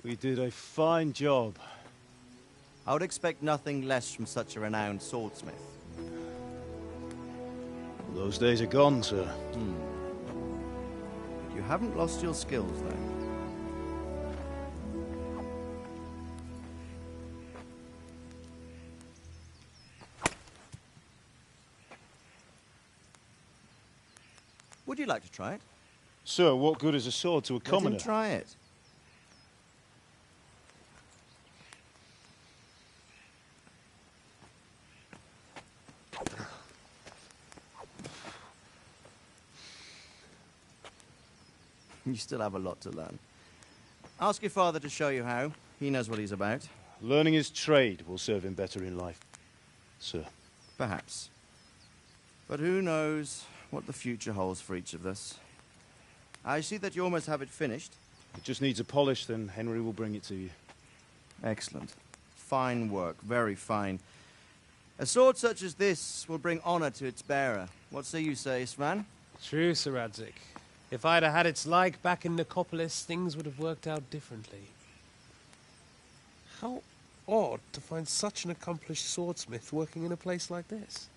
We did a fine job. I would expect nothing less from such a renowned swordsmith. Those days are gone, sir. You haven't lost your skills, though. Would you like to try it? Sir, what good is a sword to a commoner? Let him try it. You still have a lot to learn. Ask your father to show you how. He knows what he's about. Learning his trade will serve him better in life, sir. Perhaps. But who knows what the future holds for each of us. I see that you almost have it finished. It just needs a polish, then Henry will bring it to you. Excellent. Fine work. Very fine. A sword such as this will bring honor to its bearer. What say you, Svan? True, Sir Radzig. If I'd have had its like back in Nicopolis, things would have worked out differently. How odd to find such an accomplished swordsmith working in a place like this.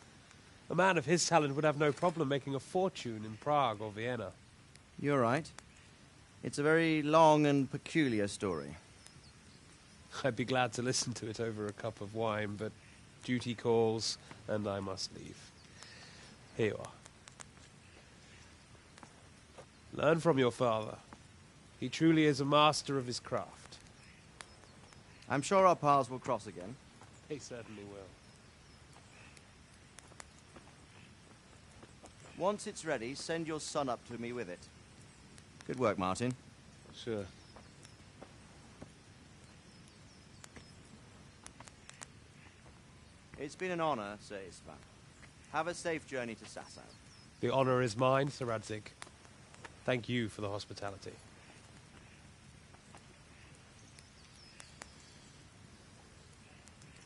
A man of his talent would have no problem making a fortune in Prague or Vienna. You're right. It's a very long and peculiar story. I'd be glad to listen to it over a cup of wine, but duty calls, and I must leave. Here you are. Learn from your father. He truly is a master of his craft. I'm sure our paths will cross again. He certainly will. Once it's ready, send your son up to me with it. Good work, Martin. Sir. It's been an honor, Sir Istvan. Have a safe journey to Sasau. The honor is mine, Sir Radzig. Thank you for the hospitality.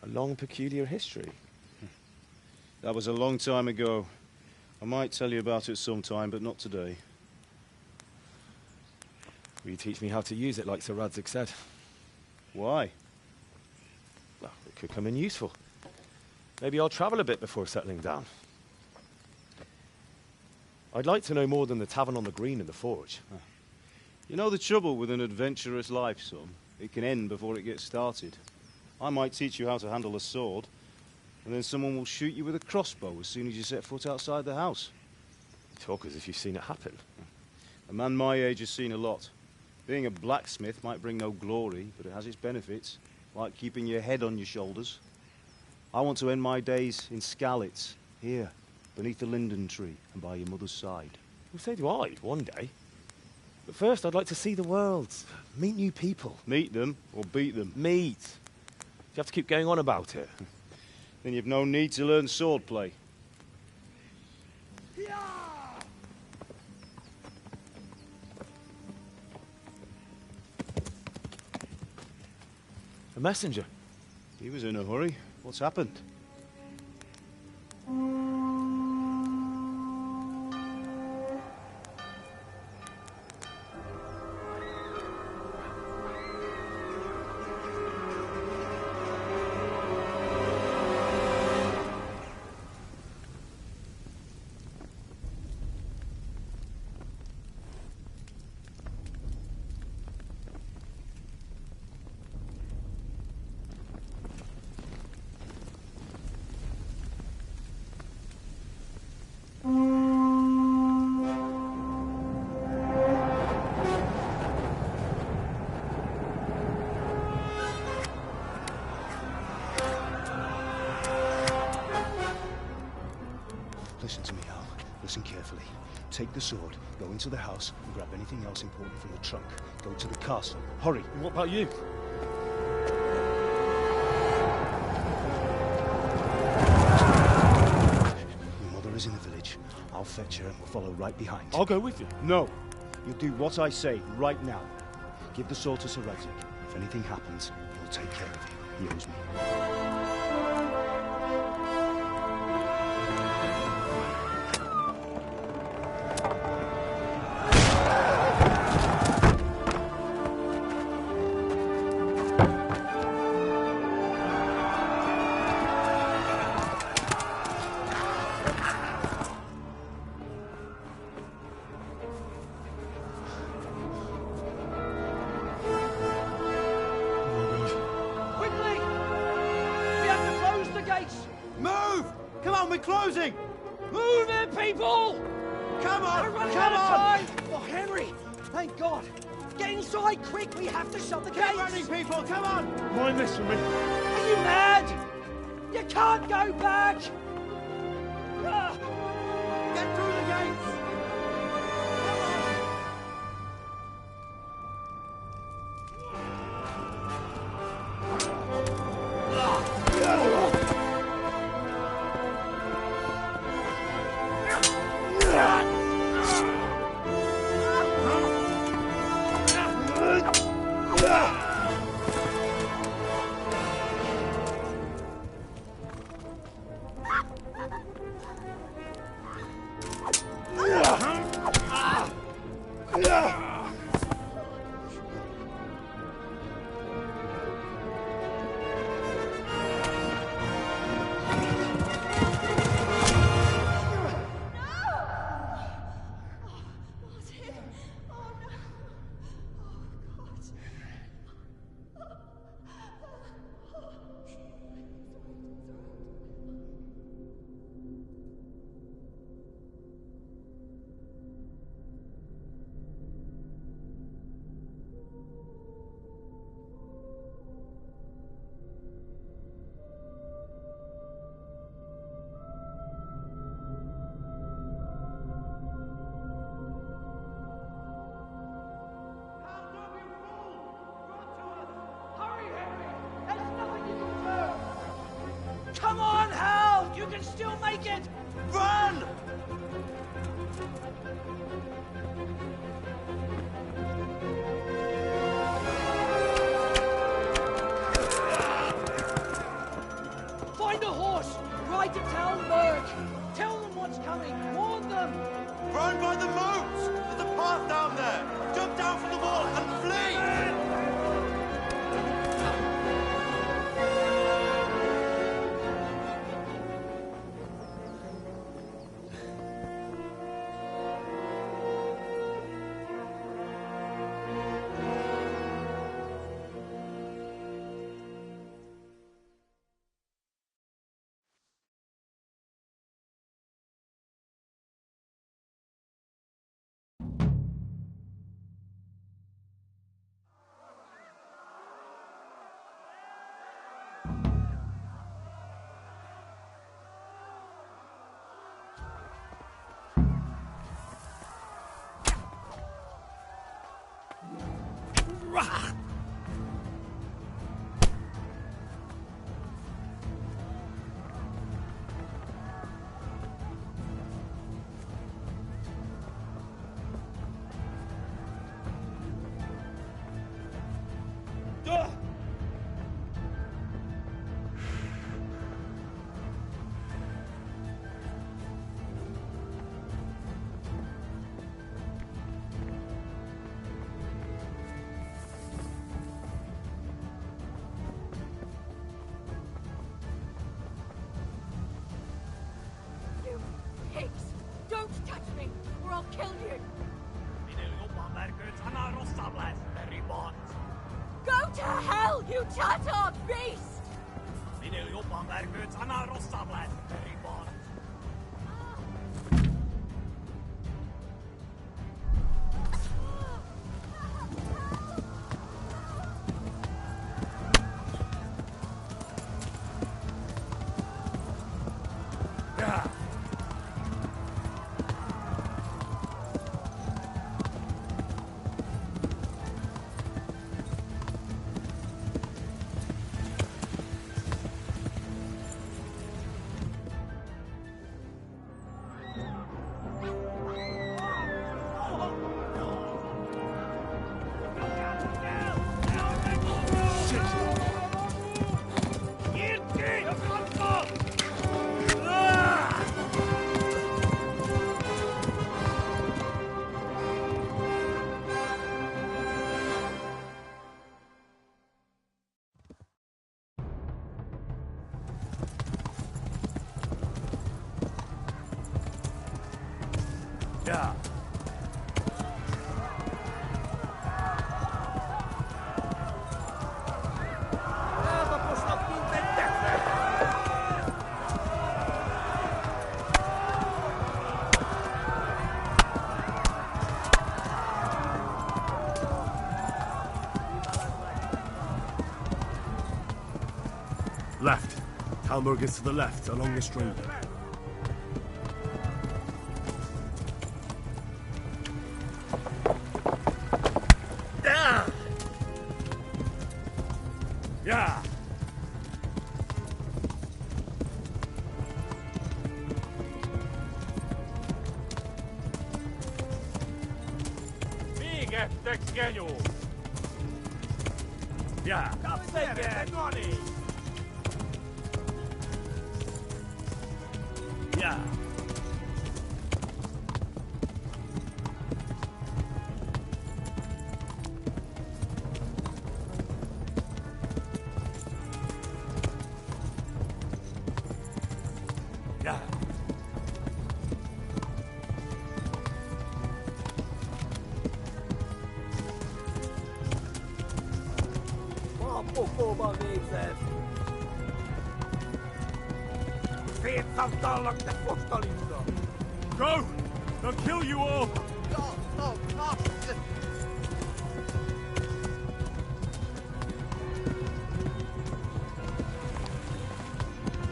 A long, peculiar history. That was a long time ago. I might tell you about it sometime, but not today. Will you teach me how to use it, like Sir Radzig said? Why? Well, it could come in useful. Maybe I'll travel a bit before settling down. I'd like to know more than the tavern on the green and the forge. You know the trouble with an adventurous life, son? It can end before it gets started. I might teach you how to handle a sword, and then someone will shoot you with a crossbow as soon as you set foot outside the house. You talk as if you've seen it happen. A man my age has seen a lot. Being a blacksmith might bring no glory, but it has its benefits, like keeping your head on your shoulders. I want to end my days in Skalitz, here, beneath the linden tree and by your mother's side. Well, so do I, one day. But first, I'd like to see the world, meet new people. Meet them or beat them? Meet. You have to keep going on about it. Then you've no need to learn swordplay. A messenger. He was in a hurry. What's happened? Listen to me, Hal. Listen carefully. Take the sword, go into the house, and grab anything else important from the trunk. Go to the castle. Hurry. And what about you? Your mother is in the village. I'll fetch her and we'll follow right behind. I'll go with you. No. You'll do what I say right now. Give the sword to Sir Radzig. If anything happens, he'll take care of you. He owes me. on, we're closing! Move it, people! Come on! We're running Come out of on! time! Oh, Henry! Thank God! Get inside, quick! We have to shut the gates! Get running, people! Come on! Mind this for me. Are you mad? You can't go back! Ah! Get through the gates! Come on, Hal! You can still make it! Run! Find a horse! Ride to Talmberg! Tell them what's coming! Warn them! Run by the moat! There's a path down there! Jump down from the wall and flee! Pigs! Don't touch me, or I'll kill you! Go to hell, you Tatar beast! Left. Talmberg is to the left, along the stream. Yeah! Véget, te genyó! Yeah! Yeah! Yeah! Pokóba végzett! Szétszavtallak, te fostalinda! Go! They'll kill you all!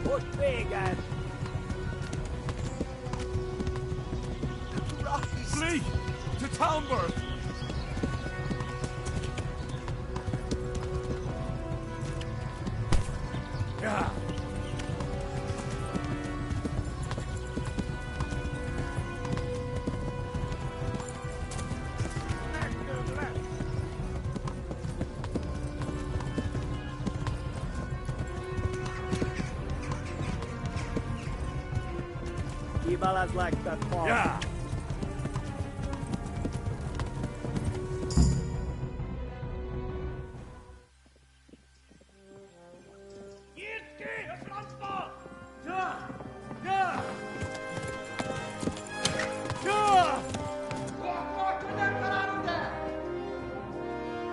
Most véges! Flee! To Talmberg! Yeah! Kibalazlak, that far. Yeah!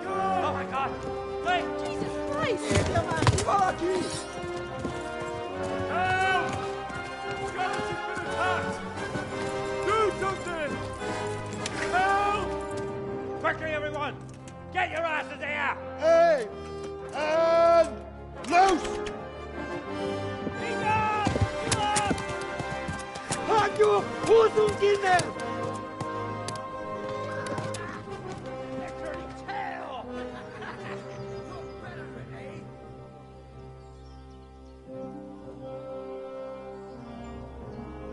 Oh my God! Wait! Jesus Christ! Help! Skeleton's been attacked! Do something! Help! Quickly, everyone! Get your asses here! Hey! And loose! Halt your Hosenkinder! Turning tail!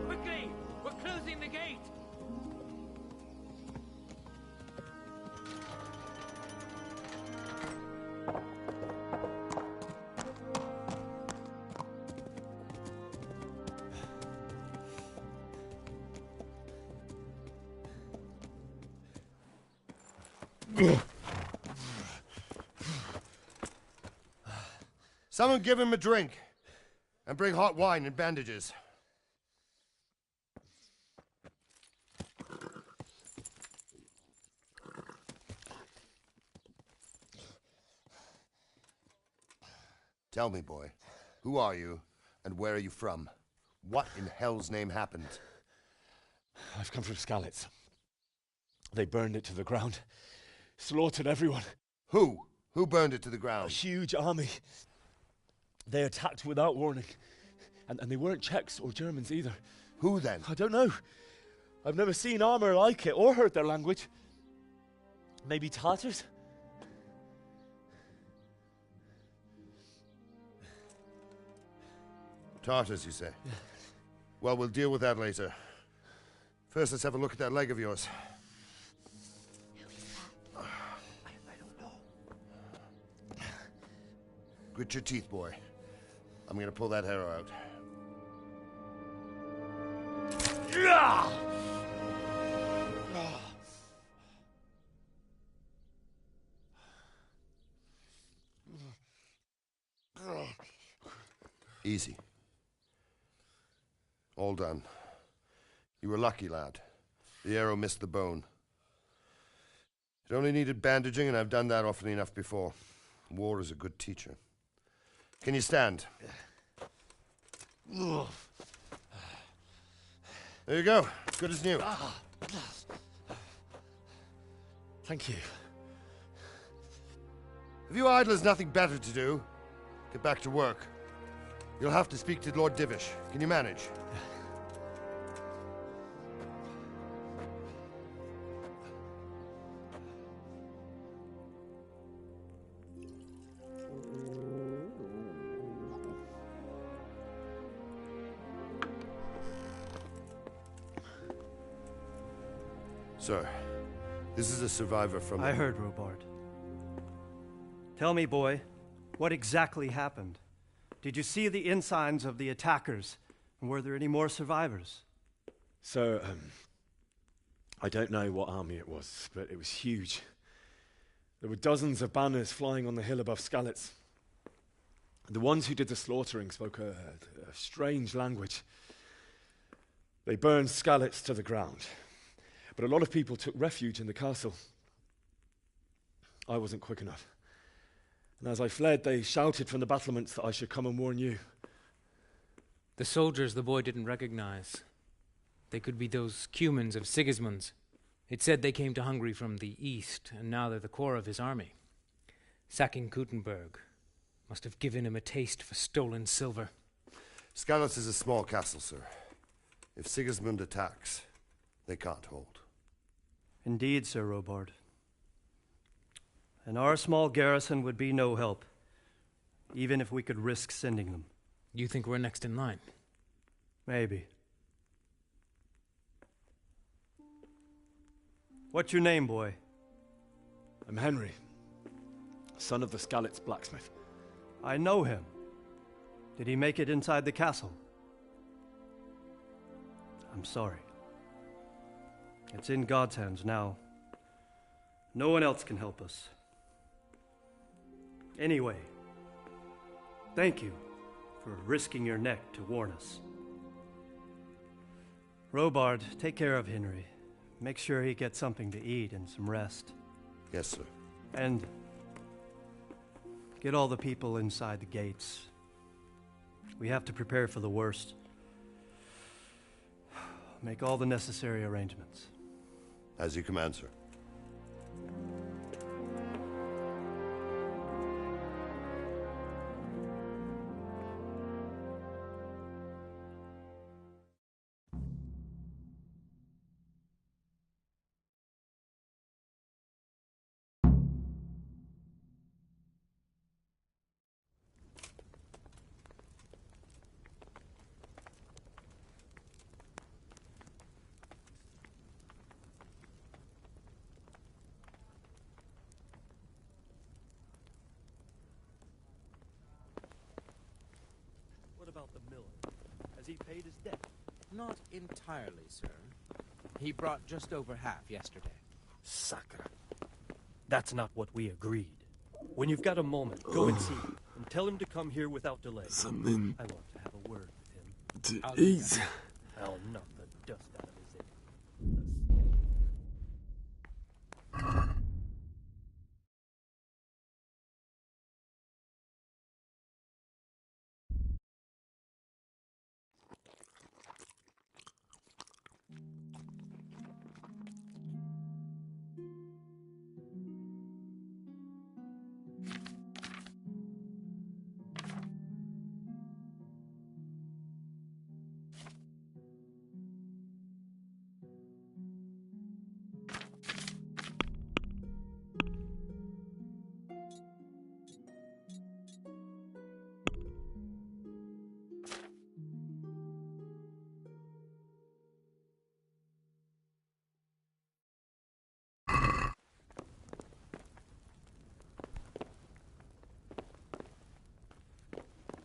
Quickly! We're closing the gate! Someone give him a drink. And bring hot wine and bandages. Tell me, boy, who are you and where are you from? What in hell's name happened? I've come from Skalitz. They burned it to the ground. Slaughtered everyone. Who? Who burned it to the A ground? huge army. They attacked without warning. And they weren't Czechs or Germans either. Who then? I don't know. I've never seen armor like it or heard their language. Maybe Tatars? Tartars, you say? Yeah. Well, we'll deal with that later. First, let's have a look at that leg of yours. I don't know. Grit your teeth, boy. I'm gonna pull that arrow out. Easy. All done. You were lucky, lad. The arrow missed the bone. It only needed bandaging, and I've done that often enough before. War is a good teacher. Can you stand? There you go. Good as new. Thank you. Have you idlers nothing better to do? Get back to work. You'll have to speak to Lord Divish. Can you manage? Sir, this is a survivor from... I heard, Robard. Tell me, boy, what exactly happened? Did you see the ensigns of the attackers? And were there any more survivors? So, I don't know what army it was, but it was huge. There were dozens of banners flying on the hill above Skalitz. The ones who did the slaughtering spoke a strange language. They burned Skalitz to the ground. But a lot of people took refuge in the castle. I wasn't quick enough. And as I fled, they shouted from the battlements that I should come and warn you. The soldiers the boy didn't recognize. They could be those Cumans of Sigismund's. It said they came to Hungary from the east, and now they're the core of his army. Sacking Kuttenberg must have given him a taste for stolen silver. Skalitz is a small castle, sir. If Sigismund attacks, they can't hold. Indeed, Sir Robard. And our small garrison would be no help, even if we could risk sending them. You think we're next in line? Maybe. What's your name, boy? I'm Henry, son of the Skalitz blacksmith. I know him. Did he make it inside the castle? I'm sorry. It's in God's hands now. No one else can help us. Anyway, thank you for risking your neck to warn us. Robard, take care of Henry. Make sure he gets something to eat and some rest. Yes, sir. And get all the people inside the gates. We have to prepare for the worst. Make all the necessary arrangements. As you command, sir. What about the miller? Has he paid his debt? Not entirely, sir. He brought just over half yesterday. Sacre. That's not what we agreed. When you've got a moment, go and see him, and tell him to come here without delay. Something I want to have a word with him. to eat. I'll knock the dust out of his head.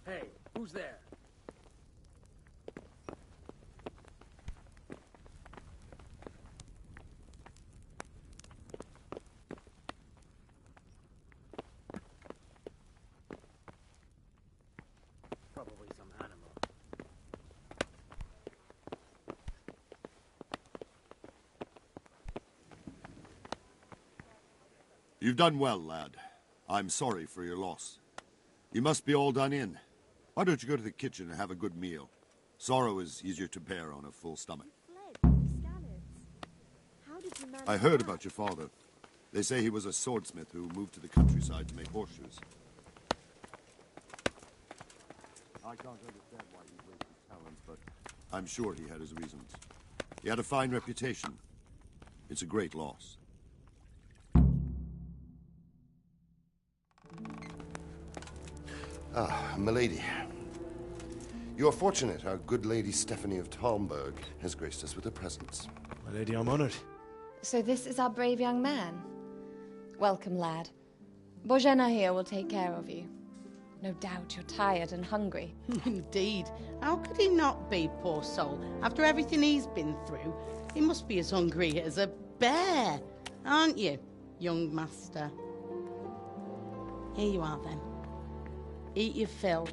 Hey, who's there? Probably some animal. You've done well, lad. I'm sorry for your loss. You must be all done in. Why don't you go to the kitchen and have a good meal? Sorrow is easier to bear on a full stomach. I heard about your father. They say he was a swordsmith who moved to the countryside to make horseshoes. I can't understand why he wasted talents, but I'm sure he had his reasons. He had a fine reputation. It's a great loss. Ah, milady. You are fortunate our good lady Stephanie of Talmberg has graced us with her presence. My lady, I'm honored. So this is our brave young man. Welcome, lad. Bojena here will take care of you. No doubt you're tired and hungry. Indeed. How could he not be, poor soul? After everything he's been through, he must be as hungry as a bear, aren't you, young master? Here you are, then. Eat your fill.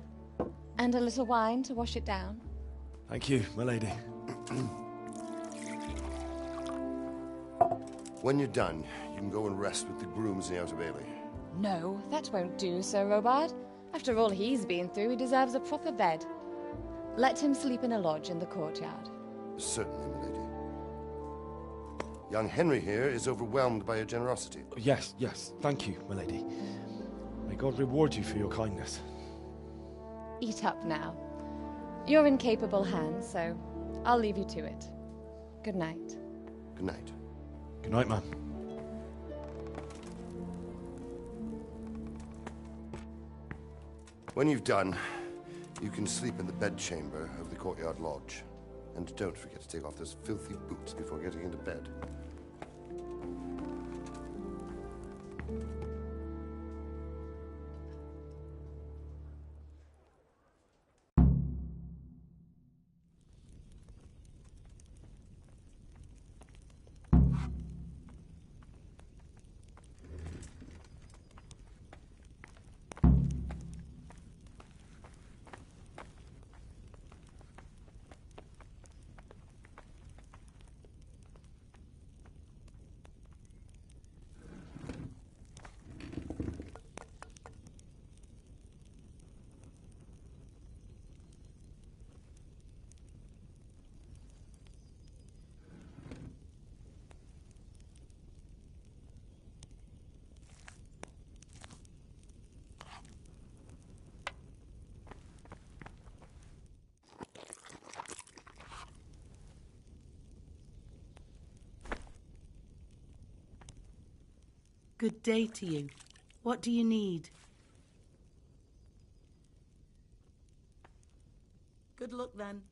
And a little wine to wash it down. Thank you, my lady. When you're done, you can go and rest with the grooms in the Outer Bailey. No, that won't do, Sir Robard. After all he's been through, he deserves a proper bed. Let him sleep in a lodge in the courtyard. Certainly, milady. Young Henry here is overwhelmed by your generosity. Yes, yes. Thank you, my lady. May God reward you for your kindness. Eat up now. You're in capable hands, so I'll leave you to it. Good night. Good night. Good night, ma'am. When you've done, you can sleep in the bedchamber of the courtyard lodge. And don't forget to take off those filthy boots before getting into bed. Good day to you. What do you need? Good luck, then.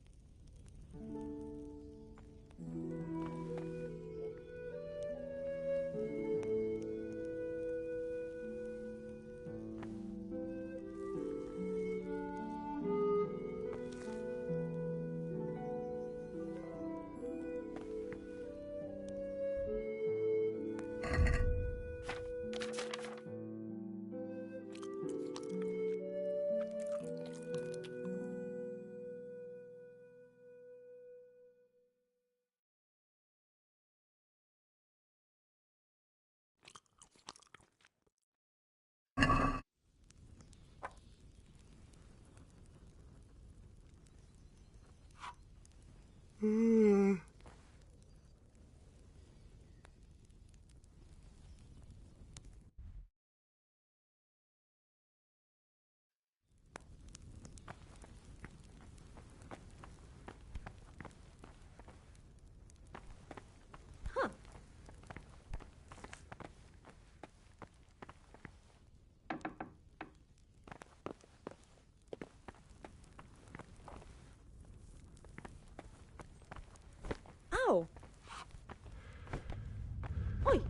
Ow! Oi!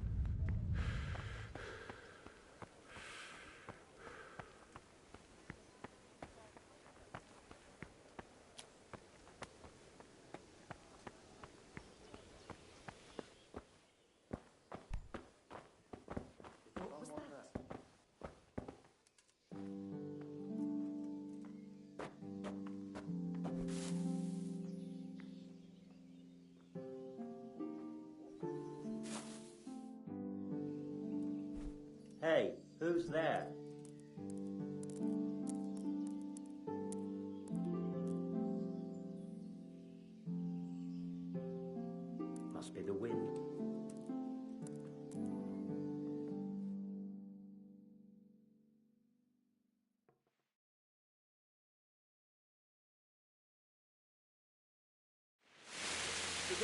Hey, who's there? Must be the wind.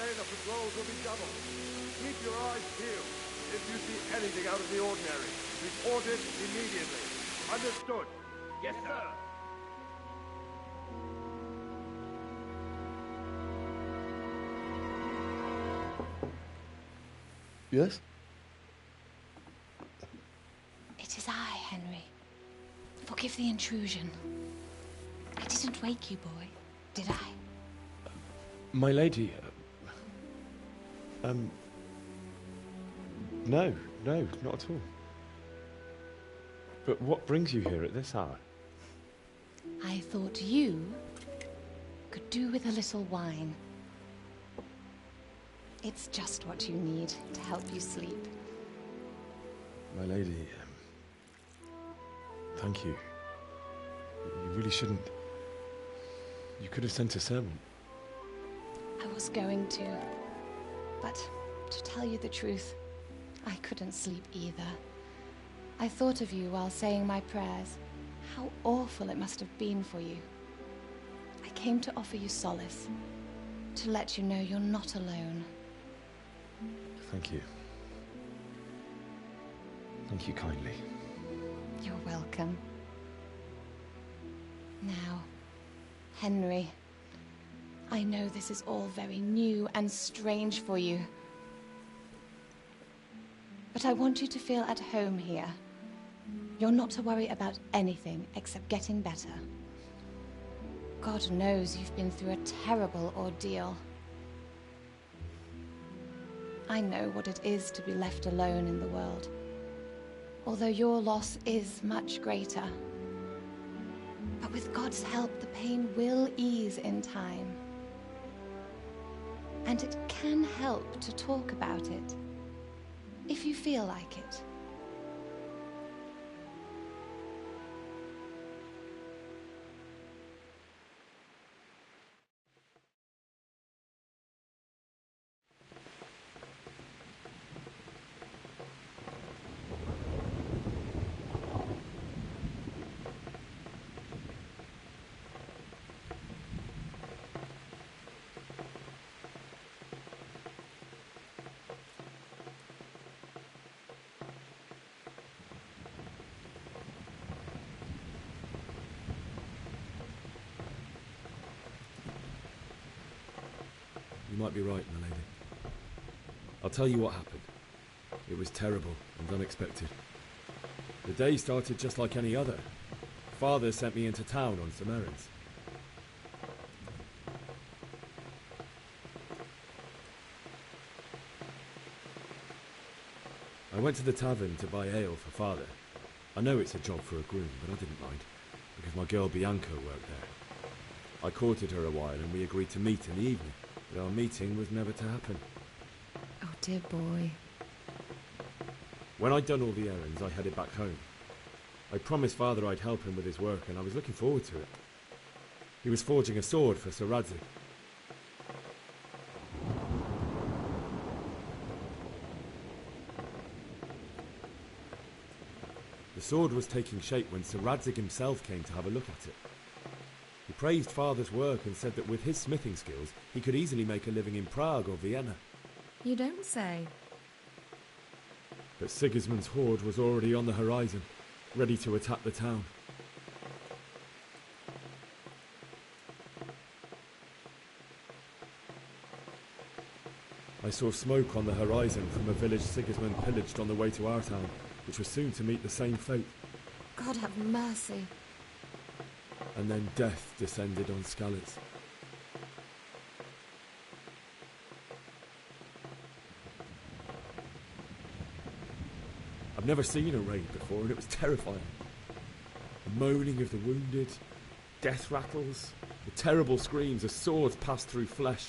day the patrols will be doubled. Keep your eyes peeled. If you see anything out of the ordinary, report it immediately. Understood? Yes, sir. Yes? It is I, Henry. Forgive the intrusion. I didn't wake you, boy, did I? My lady, no, not at all. But what brings you here at this hour? I thought you could do with a little wine. It's just what you need to help you sleep. My lady, thank you. You really shouldn't. You could have sent a servant. I was going to, but to tell you the truth, I couldn't sleep either. I thought of you while saying my prayers. How awful it must have been for you. I came to offer you solace, to let you know you're not alone. Thank you. Thank you kindly. You're welcome. Now, Henry, I know this is all very new and strange for you. But I want you to feel at home here. You're not to worry about anything except getting better. God knows you've been through a terrible ordeal. I know what it is to be left alone in the world, although your loss is much greater. But with God's help, the pain will ease in time. And it can help to talk about it, if you feel like it. You might be right, my lady. I'll tell you what happened. It was terrible and unexpected. The day started just like any other. Father sent me into town on some errands. I went to the tavern to buy ale for Father. I know it's a job for a groom, but I didn't mind, because my girl Bianca worked there. I courted her a while and we agreed to meet in the evening, but our meeting was never to happen. Oh, dear boy. When I'd done all the errands, I headed back home. I promised Father I'd help him with his work, and I was looking forward to it. He was forging a sword for Sir Radzig. The sword was taking shape when Sir Radzig himself came to have a look at it. He praised Father's work and said that with his smithing skills, he could easily make a living in Prague or Vienna. You don't say. But Sigismund's horde was already on the horizon, ready to attack the town. I saw smoke on the horizon from a village Sigismund pillaged on the way to our town, which was soon to meet the same fate. God have mercy. And then death descended on Skalitz. I've never seen a raid before, and it was terrifying. The moaning of the wounded, death rattles, the terrible screams as swords passed through flesh.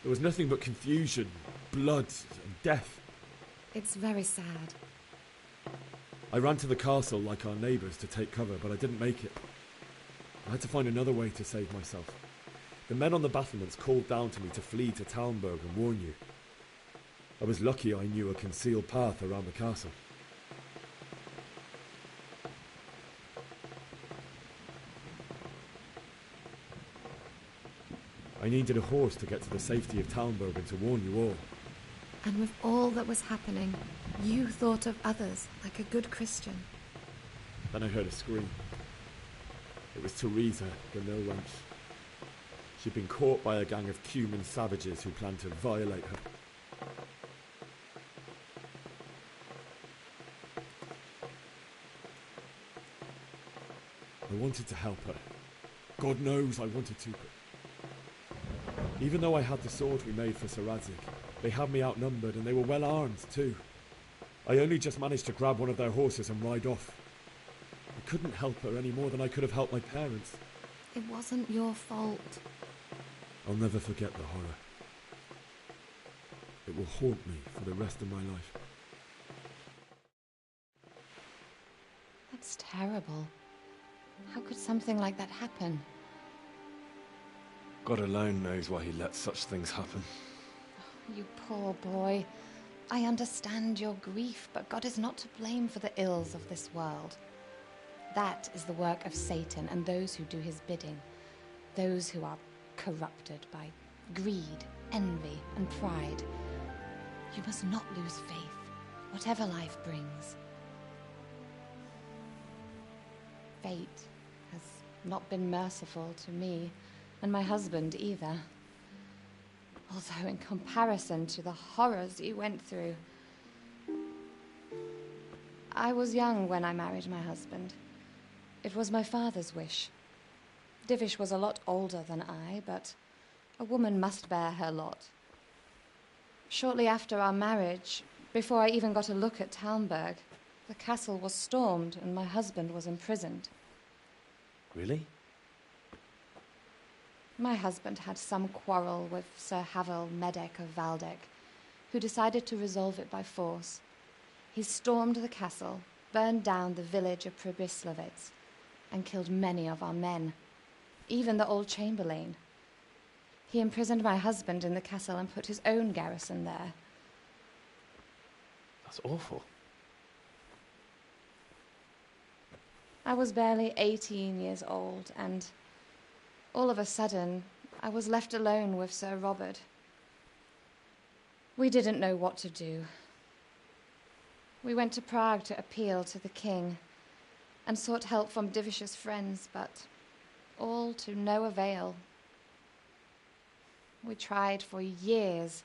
There was nothing but confusion, blood, and death. It's very sad. I ran to the castle like our neighbours to take cover, but I didn't make it. I had to find another way to save myself. The men on the battlements called down to me to flee to Talmberg and warn you. I was lucky I knew a concealed path around the castle. I I needed a horse to get to the safety of Talmberg and to warn you all. And with all that was happening, you thought of others like a good Christian. Then I heard a scream. It was Teresa, the mill wench. She'd been caught by a gang of Cuman savages who planned to violate her. I wanted to help her. God knows I wanted to, but even though I had the sword we made for Sir Radzig, they had me outnumbered and they were well armed too. I only just managed to grab one of their horses and ride off. I couldn't help her any more than I could have helped my parents. It wasn't your fault. I'll never forget the horror. It will haunt me for the rest of my life. That's terrible. How could something like that happen? God alone knows why he lets such things happen. You poor boy. I understand your grief, but God is not to blame for the ills of this world. That is the work of Satan and those who do his bidding. Those who are corrupted by greed, envy, and pride. You must not lose faith, whatever life brings. Fate has not been merciful to me, and my husband either. Although in comparison to the horrors you went through. I was young when I married my husband. It was my father's wish. Divish was a lot older than I, but a woman must bear her lot. Shortly after our marriage, before I even got a look at Talmberg, the castle was stormed and my husband was imprisoned. Really? My husband had some quarrel with Sir Havel Medek of Valdek, who decided to resolve it by force. He stormed the castle, burned down the village of Pribyslavitz, and killed many of our men, even the old chamberlain. He imprisoned my husband in the castle and put his own garrison there. That's awful. I was barely 18 years old, and all of a sudden, I was left alone with Sir Robert. We didn't know what to do. We went to Prague to appeal to the king and sought help from Divish's friends, but all to no avail. We tried for years,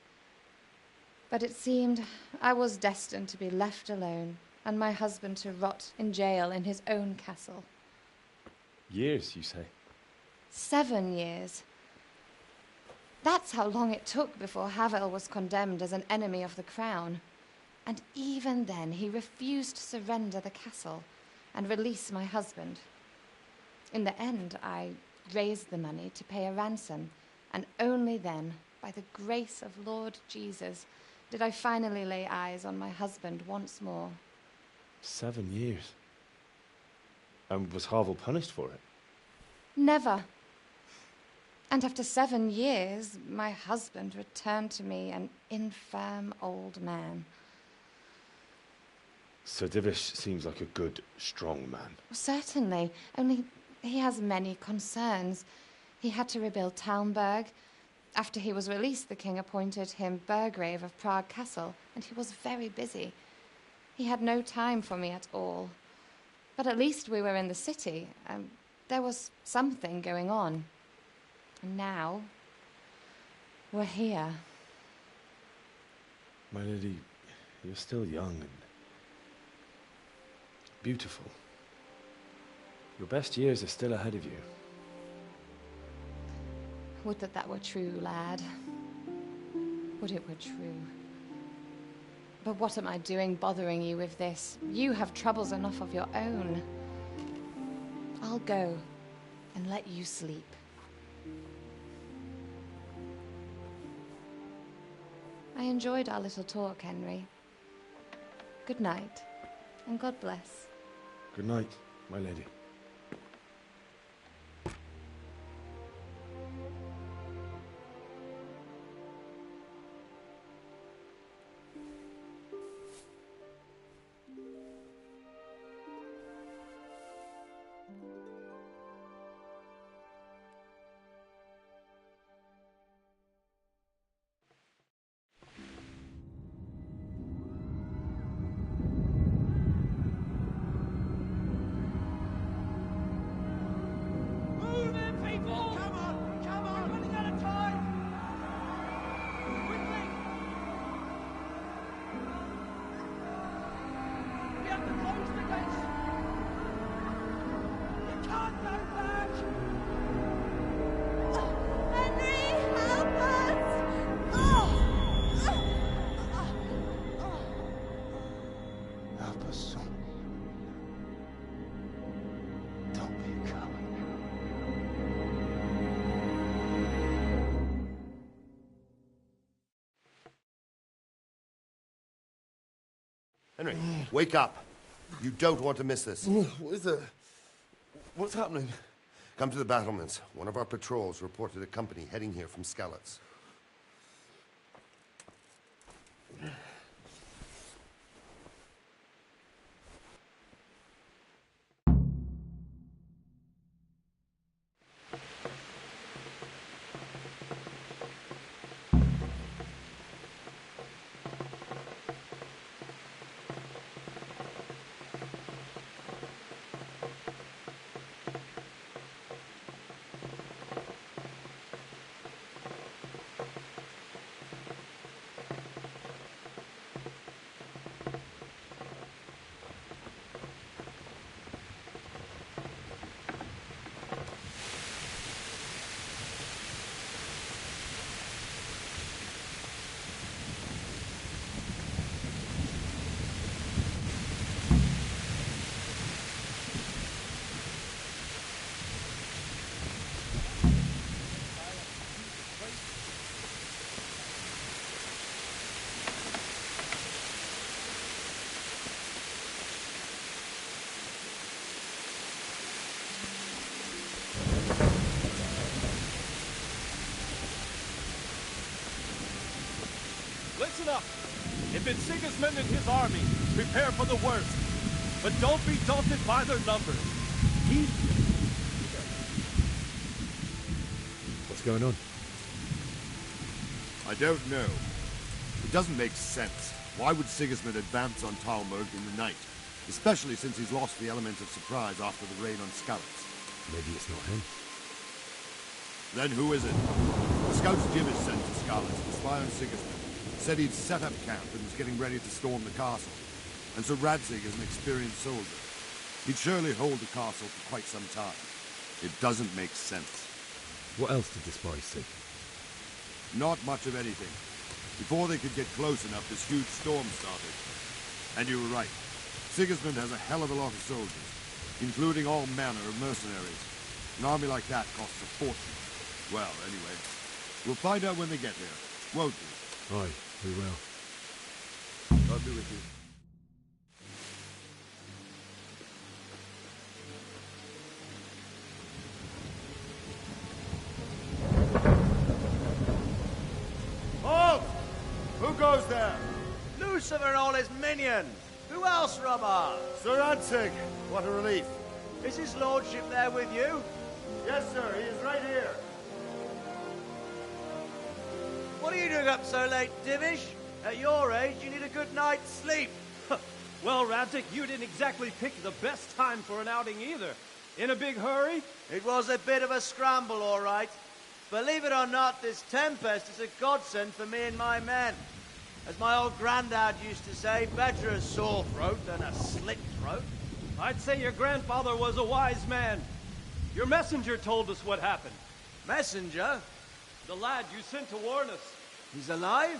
but it seemed I was destined to be left alone and my husband to rot in jail in his own castle. Years, you say? 7 years. That's how long it took before Havel was condemned as an enemy of the crown. And even then, he refused to surrender the castle and release my husband. In the end, I raised the money to pay a ransom, and only then, by the grace of Lord Jesus, did I finally lay eyes on my husband once more. 7 years? And was Havel punished for it? Never. And after 7 years, my husband returned to me an infirm old man. Sir Divish seems like a good, strong man. Certainly, only he has many concerns. He had to rebuild Talmberg. After he was released, the king appointed him Burgrave of Prague Castle, and he was very busy. He had no time for me at all. But at least we were in the city, and there was something going on. And now, we're here. My lady, you're still young and beautiful. Your best years are still ahead of you. Would that that were true, lad. Would it were true. But what am I doing bothering you with this? You have troubles enough of your own. I'll go and let you sleep. I enjoyed our little talk, Henry. Good night, and God bless. Good night, my lady. Henry, wake up. You don't want to miss this. What is it? What's happening? Come to the battlements. One of our patrols reported a company heading here from Skalitz. Listen up. If it's Sigismund and his army, prepare for the worst. But don't be daunted by their numbers. What's going on? I don't know. It doesn't make sense. Why would Sigismund advance on Talmberg in the night? Especially since he's lost the element of surprise after the raid on Skalitz. Maybe it's not him. Then who is it? The scouts Jim is sent to Skalitz to spy on Sigismund. Said he'd set up camp and was getting ready to storm the castle. And so Radzig is an experienced soldier. He'd surely hold the castle for quite some time. It doesn't make sense. What else did the spies see? Not much of anything. Before they could get close enough, this huge storm started. And you were right. Sigismund has a hell of a lot of soldiers, including all manner of mercenaries. An army like that costs a fortune. Well, anyway, we'll find out when they get there, won't we? Aye, we will. God be with you. Halt! Who goes there? Lucifer and all his minions. Who else, Robert? Sir Radzig, what a relief. Is his lordship there with you? Yes, sir, he is right here. What are you doing up so late, Divish? At your age, you need a good night's sleep. Well, Radzig, you didn't exactly pick the best time for an outing either. In a big hurry? It was a bit of a scramble, all right. Believe it or not, this tempest is a godsend for me and my men. As my old granddad used to say, better a sore throat than a slit throat. I'd say your grandfather was a wise man. Your messenger told us what happened. Messenger? The lad you sent to warn us. He's alive?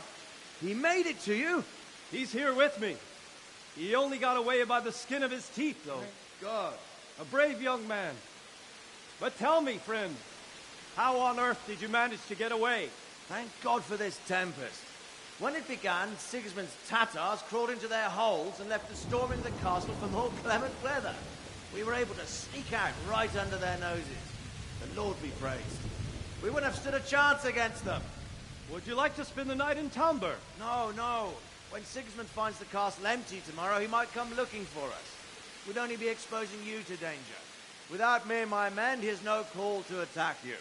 He made it to you? He's here with me. He only got away by the skin of his teeth, though. Thank God. A brave young man. But tell me, friend, how on earth did you manage to get away? Thank God for this tempest. When it began, Sigismund's Tatars crawled into their holes and left us storming the castle for more clement weather. We were able to sneak out right under their noses. The Lord be praised. We wouldn't have stood a chance against them. Would you like to spend the night in Talmberg? No, no. When Sigismund finds the castle empty tomorrow, he might come looking for us. We'd only be exposing you to danger. Without me and my men, he has no call to attack you.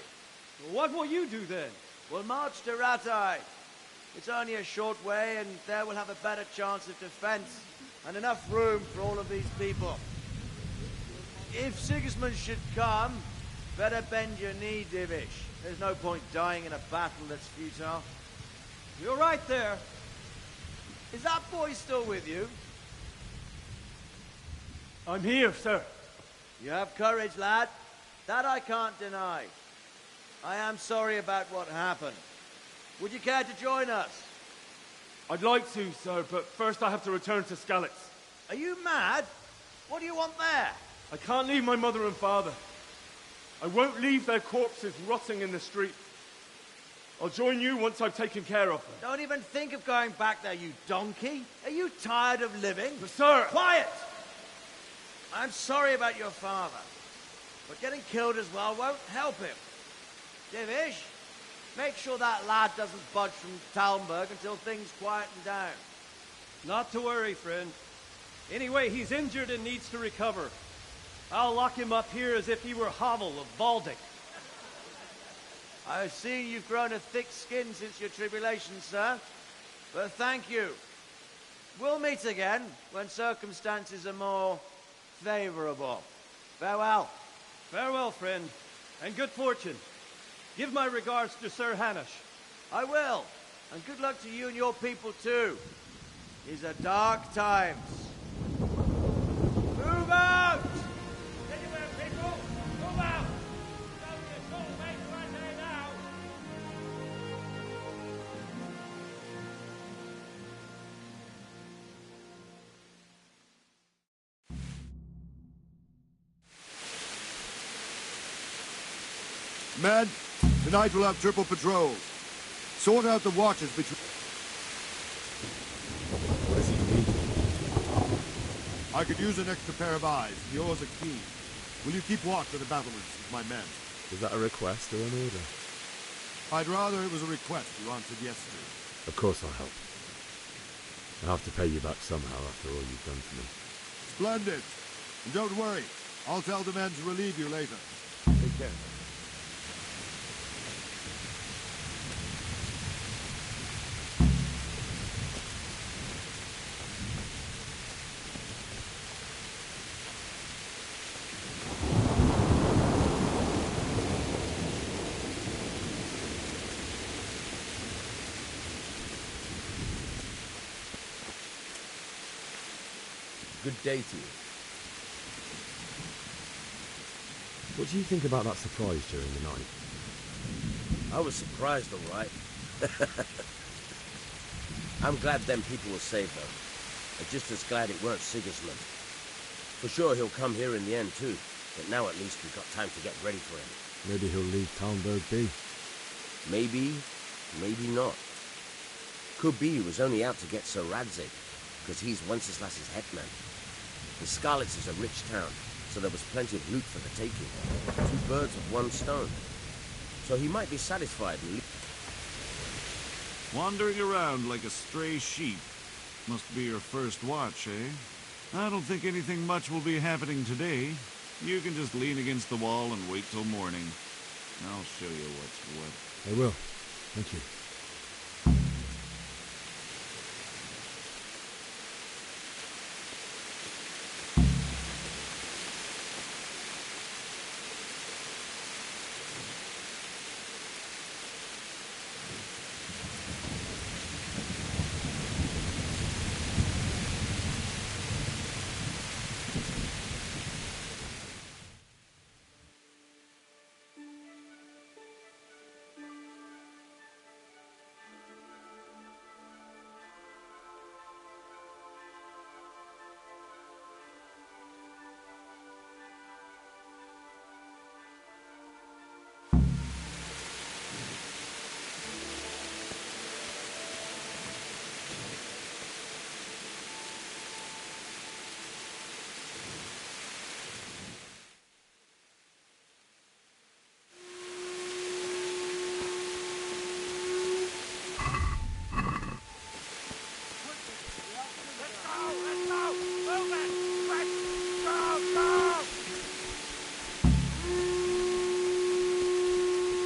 What will you do then? We'll march to Rattay. It's only a short way, and there we'll have a better chance of defense and enough room for all of these people. If Sigismund should come, better bend your knee, Divish. There's no point dying in a battle that's futile. You're right there. Is that boy still with you? I'm here, sir. You have courage, lad. That I can't deny. I am sorry about what happened. Would you care to join us? I'd like to, sir, but first I have to return to Skalitz. Are you mad? What do you want there? I can't leave my mother and father. I won't leave their corpses rotting in the street. I'll join you once I've taken care of them. Don't even think of going back there, you donkey. Are you tired of living? Sir! Quiet! I'm sorry about your father, but getting killed as well won't help him. Divish, make sure that lad doesn't budge from Talmberg until things quieten down. Not to worry, friend. Anyway, he's injured and needs to recover. I'll lock him up here as if he were Havel of Baldic. I've seen you've grown a thick skin since your tribulation, sir. But thank you. We'll meet again when circumstances are more favorable. Farewell. Farewell, friend, and good fortune. Give my regards to Sir Hanush. I will. And good luck to you and your people, too. These are dark times. Move out! Anywhere, people! Move out! Don't be a soul mate right there now! Men, tonight we'll have triple patrols. Sort out the watches between... What does he mean? I could use an extra pair of eyes. Yours are keen. Will you keep watch of the battlements with my men? Is that a request or an order? I'd rather it was a request you answered yesterday. Of course I'll help. I'll have to pay you back somehow after all you've done for me. Splendid. And don't worry. I'll tell the men to relieve you later. Take care. Good day to you. What do you think about that surprise during the night? I was surprised, all right. I'm glad them people were saved, though. I'm just as glad it weren't Sigismund. For sure he'll come here in the end, too. But now at least we've got time to get ready for him. Maybe he'll leave Talmberg be. Maybe, maybe not. Could be he was only out to get Sir Radzig, because he's Wenceslas's hetman. The Skalitz is a rich town, so there was plenty of loot for the taking. 2 birds with 1 stone. So he might be satisfied and Wandering around like a stray sheep. Must be your first watch, eh? I don't think anything much will be happening today. You can just lean against the wall and wait till morning. I'll show you what's what. I will. Thank you. Let's go! Move it! Quick! Go! Go!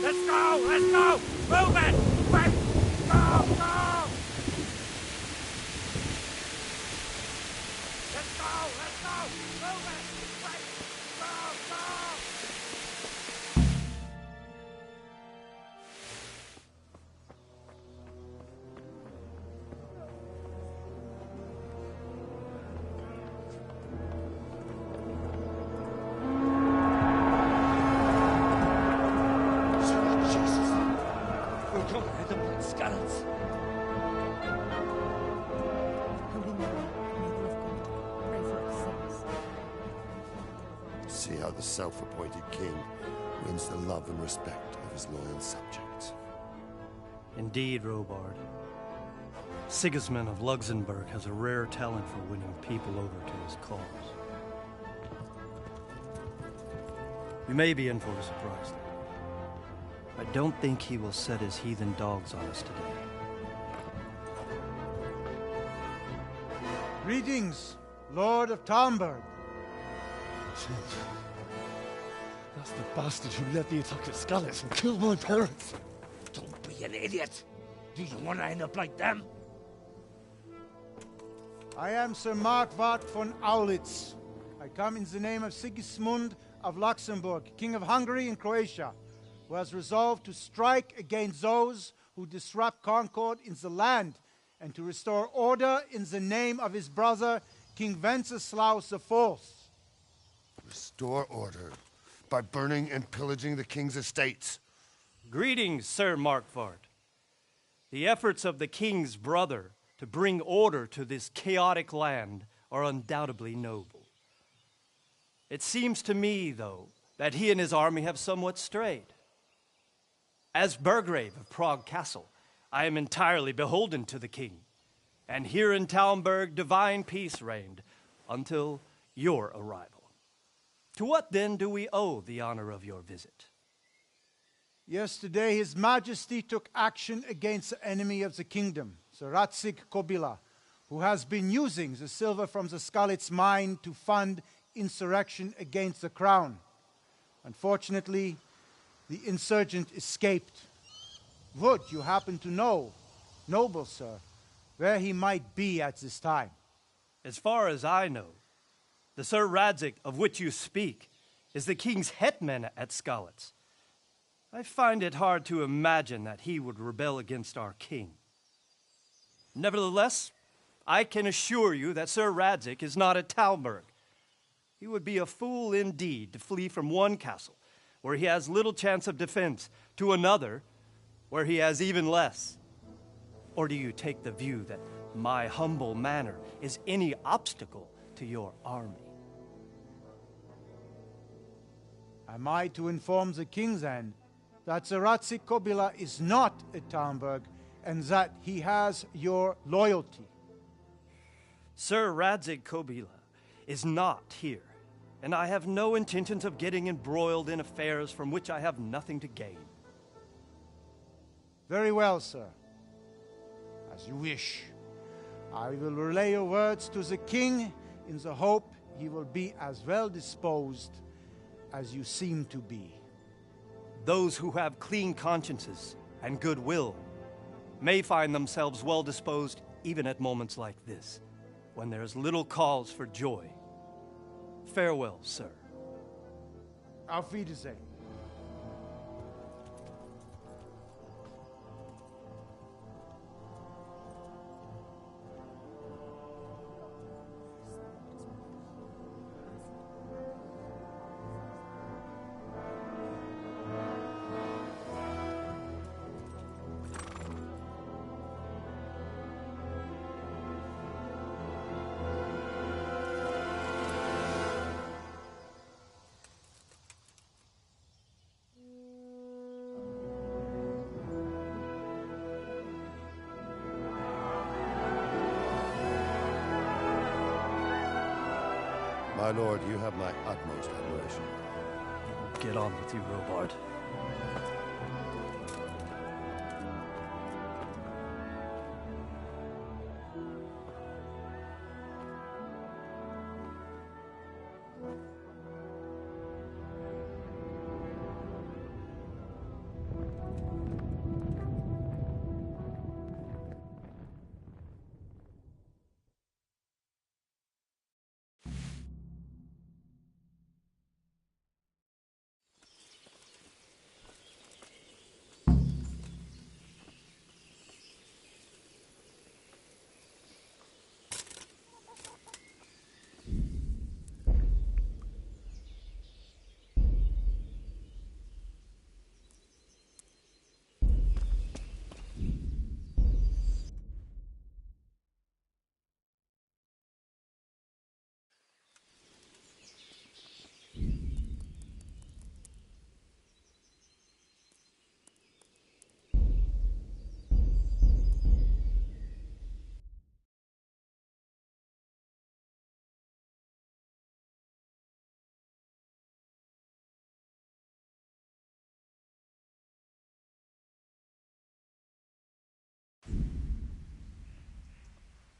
Let's go! Let's go! Move it! Quick! Go! Go! See how the self-appointed king wins the love and respect of his loyal subjects. Indeed, Robard. Sigismund of Luxembourg has a rare talent for winning people over to his cause. We may be in for a surprise, though. I don't think he will set his heathen dogs on us today. Greetings, Lord of Talmberg. That's the bastard who led the attack at Skalitz and killed my parents. Don't be an idiot. Do you want to end up like them? I am Sir Markwart von Aulitz. I come in the name of Sigismund of Luxembourg, King of Hungary and Croatia, who has resolved to strike against those who disrupt concord in the land and to restore order in the name of his brother, King Wenceslaus IV. Restore order by burning and pillaging the king's estates. Greetings, Sir Markwart. The efforts of the king's brother to bring order to this chaotic land are undoubtedly noble. It seems to me, though, that he and his army have somewhat strayed. As Burgrave of Prague Castle, I am entirely beholden to the king, and here in Talmberg divine peace reigned until your arrival. To what then do we owe the honor of your visit? Yesterday, His Majesty took action against the enemy of the kingdom, Sir Radzig Kobyla, who has been using the silver from the Skalitz mine to fund insurrection against the crown. Unfortunately, the insurgent escaped. Would you happen to know, noble sir, where he might be at this time? As far as I know, the Sir Radzig of which you speak is the king's hetman at Skalitz. I find it hard to imagine that he would rebel against our king. Nevertheless, I can assure you that Sir Radzig is not at Talmberg. He would be a fool indeed to flee from one castle, where he has little chance of defense, to another, where he has even less. Or do you take the view that my humble manner is any obstacle to your army? Am I to inform the king, then, that Sir Radzig Kobyla is not at Talmberg, and that he has your loyalty? Sir Radzig Kobyla is not here, and I have no intentions of getting embroiled in affairs from which I have nothing to gain. Very well, sir. As you wish. I will relay your words to the king in the hope he will be as well disposed as you seem to be. Those who have clean consciences and goodwill may find themselves well disposed even at moments like this, when there is little cause for joy. Farewell, sir. Auf Wiedersehen. My lord, you have my utmost admiration. Get on with you, Robard.